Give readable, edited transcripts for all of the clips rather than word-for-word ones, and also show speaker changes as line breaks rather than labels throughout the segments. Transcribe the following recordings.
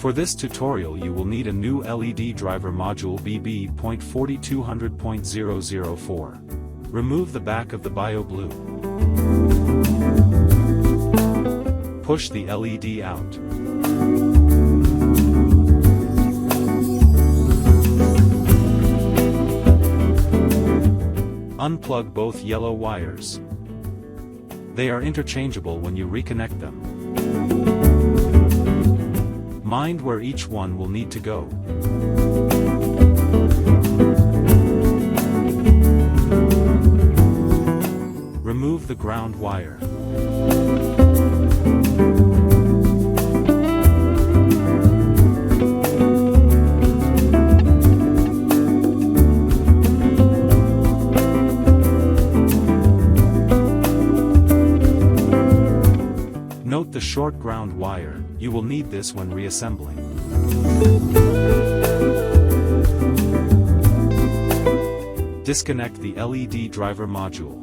For this tutorial you will need a new LED driver module BB.4200.004. Remove the back of the BioBlue. Push the LED out. Unplug both yellow wires. They are interchangeable when you reconnect them. Mind where each one will need to go. Remove the ground wire. Note the short ground wire, you will need this when reassembling. Disconnect the LED driver module.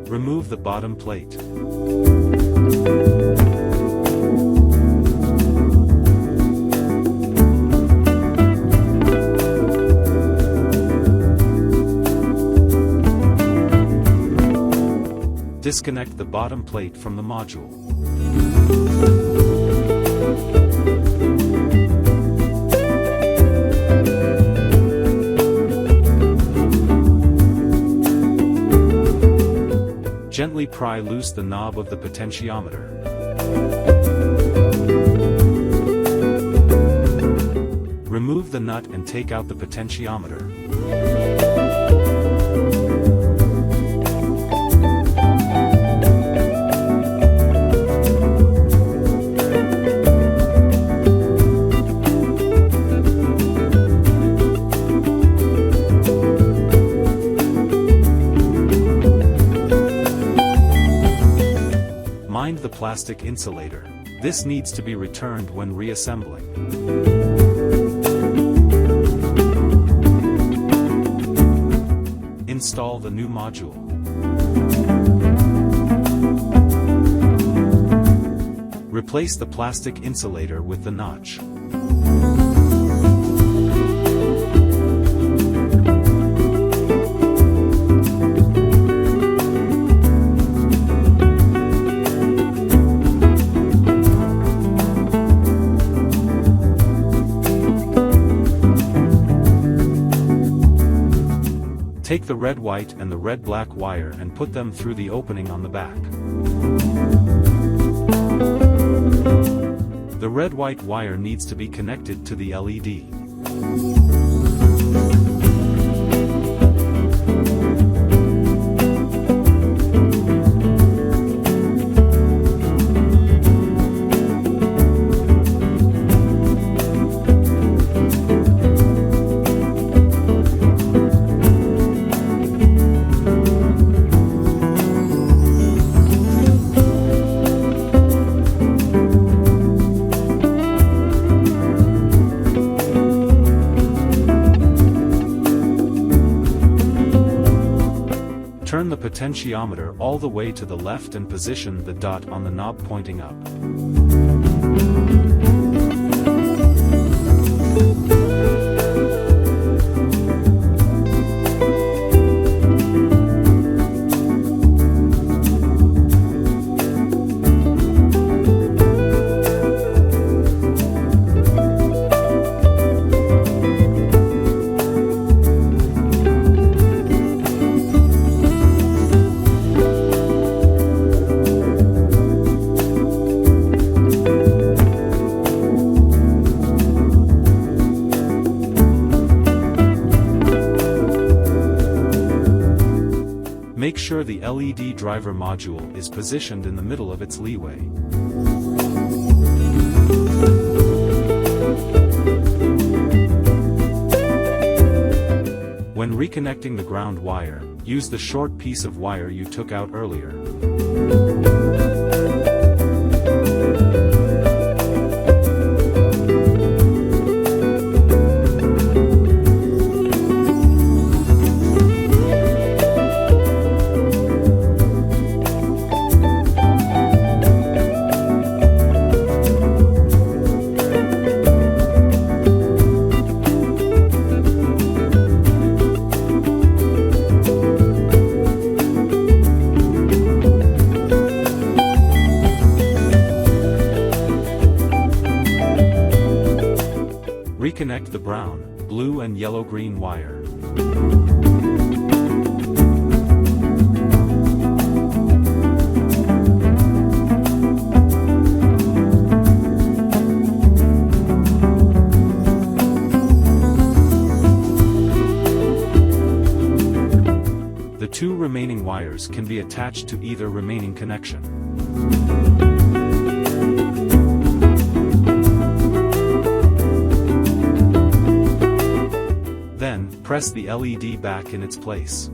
Remove the bottom plate. Disconnect the bottom plate from the module. Gently pry loose the knob of the potentiometer. Remove the nut and take out the potentiometer. Mind the plastic insulator. This needs to be returned when reassembling. Install the new module. Replace the plastic insulator with the notch. Take the red white and the red black wire and put them through the opening on the back. The red white wire needs to be connected to the LED. Turn the potentiometer all the way to the left and position the dot on the knob pointing up. Make sure the LED driver module is positioned in the middle of its leeway. When reconnecting the ground wire, use the short piece of wire you took out earlier. Reconnect the brown, blue and yellow-green wire. The two remaining wires can be attached to either remaining connection. Then, press the LED back in its place.